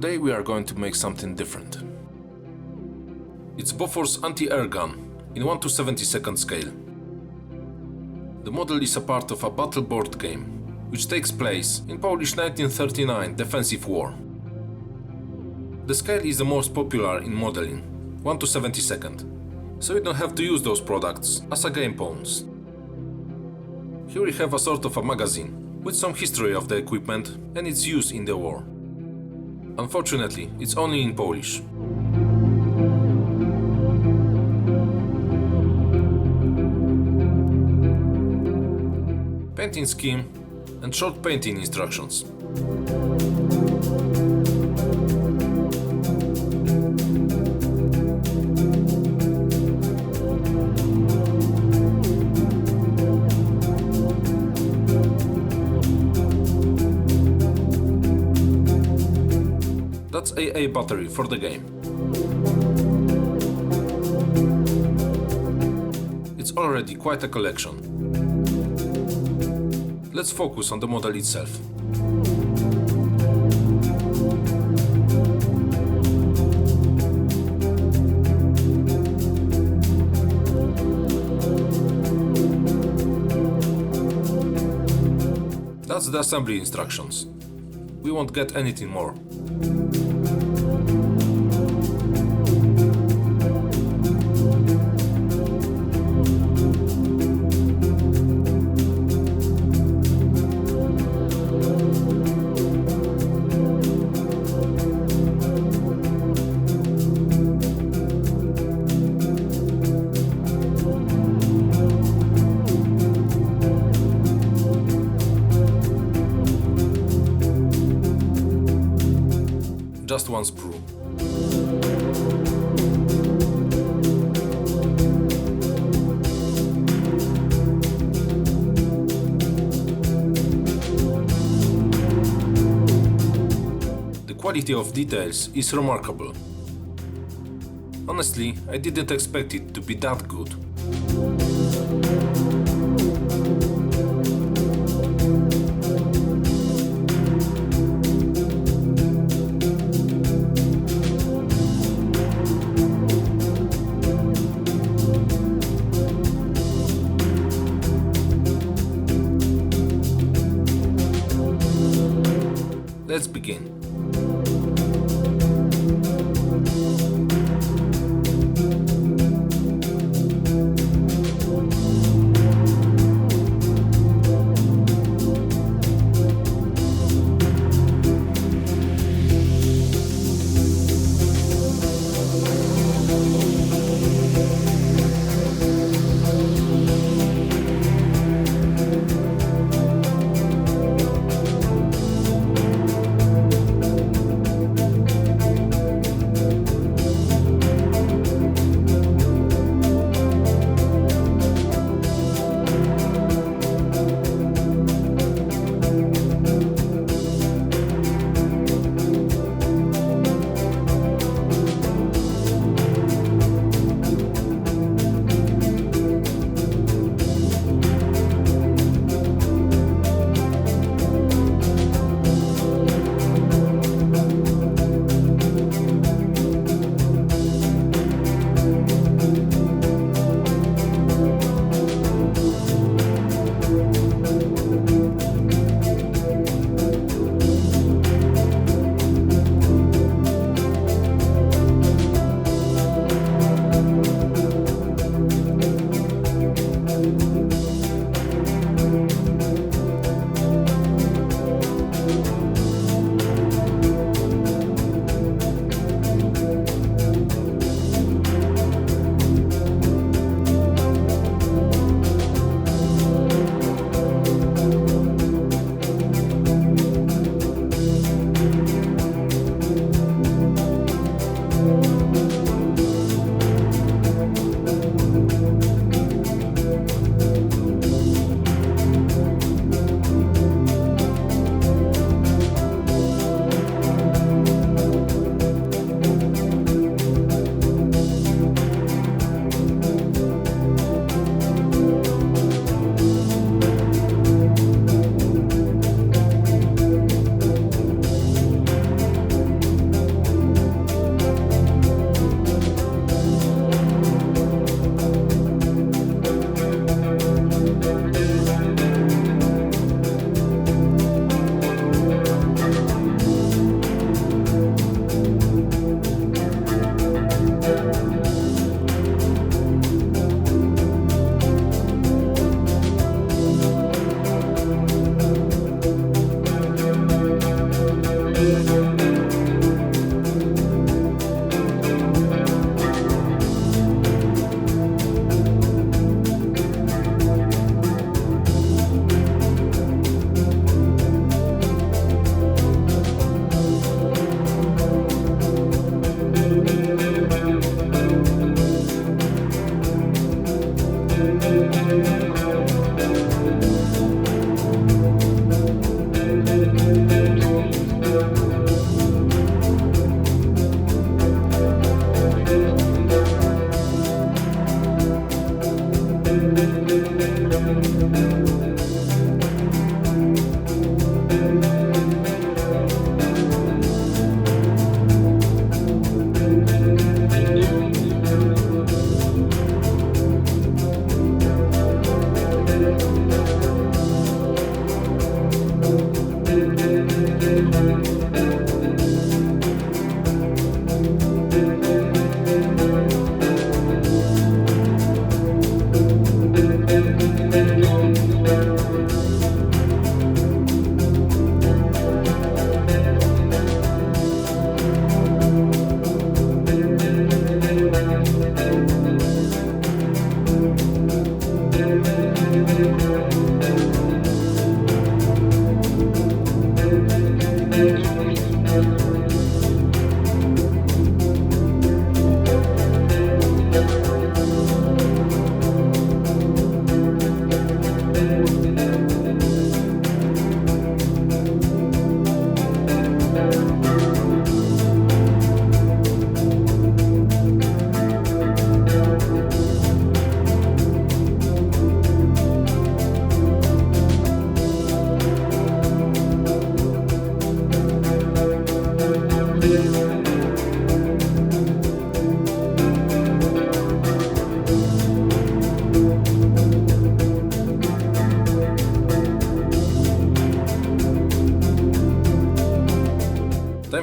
Today we are going to make something different. It's Bofors anti-air gun in 1/72 scale. The model is a part of a battle board game, which takes place in Polish 1939 defensive war. The scale is the most popular in modeling, 1/72, so you don't have to use those products as a game pawns. Here we have a sort of a magazine with some history of the equipment and its use in the war. Unfortunately, it's only in Polish. Painting scheme and short painting instructions. That's AA battery for the game. It's already quite a collection. Let's focus on the model itself. That's the assembly instructions. We won't get anything more. Just one sprue. The quality of details is remarkable. Honestly, I didn't expect it to be that good. Let's begin.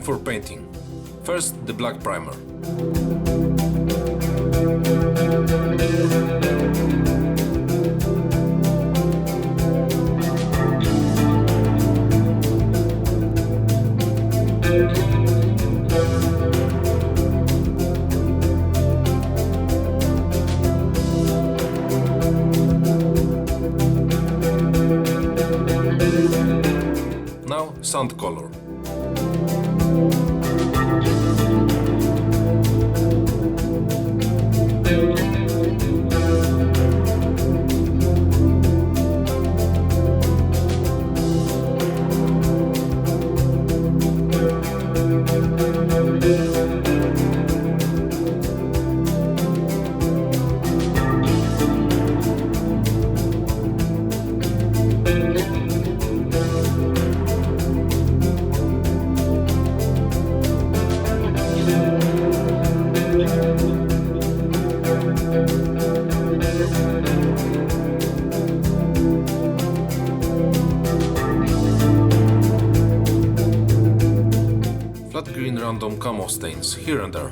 for painting. First, the black primer. Now, sand color. Flat green random camo stains here and there.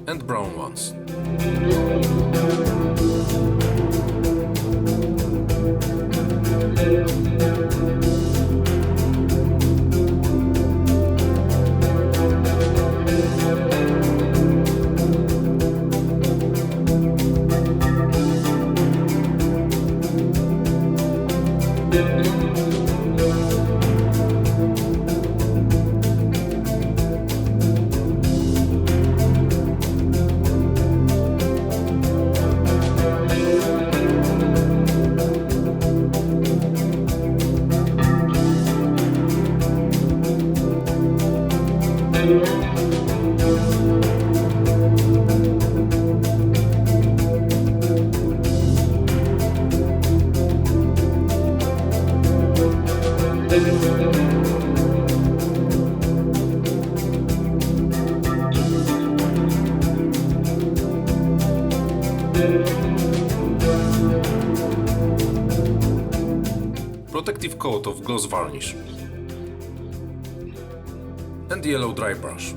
And brown ones. Protective coat of gloss varnish and yellow dry brush.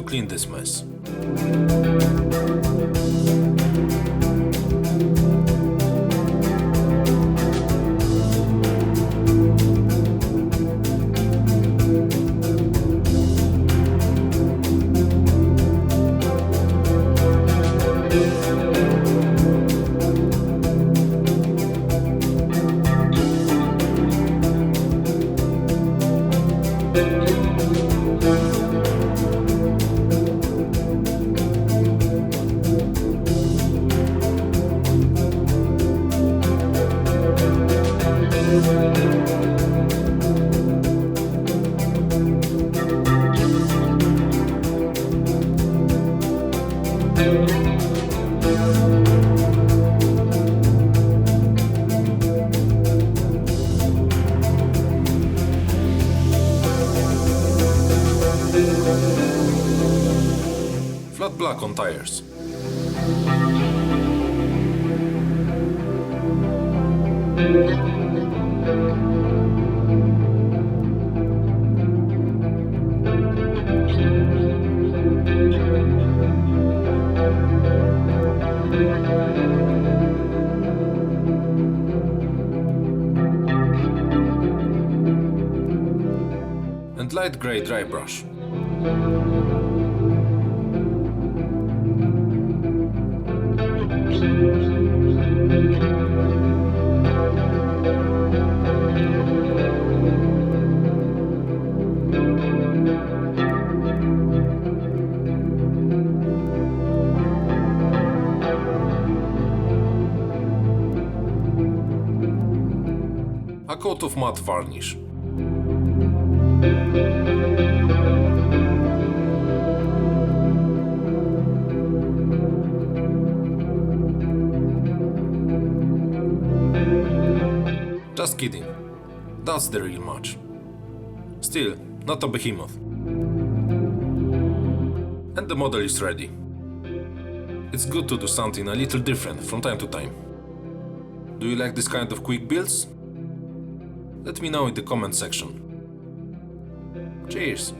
clean this mess. Flat black on tires. And light grey dry brush. A coat of matte varnish. Just kidding. That's the real match. Still, not a behemoth. And the model is ready. It's good to do something a little different from time to time. Do you like this kind of quick builds? Let me know in the comment section. Cheers!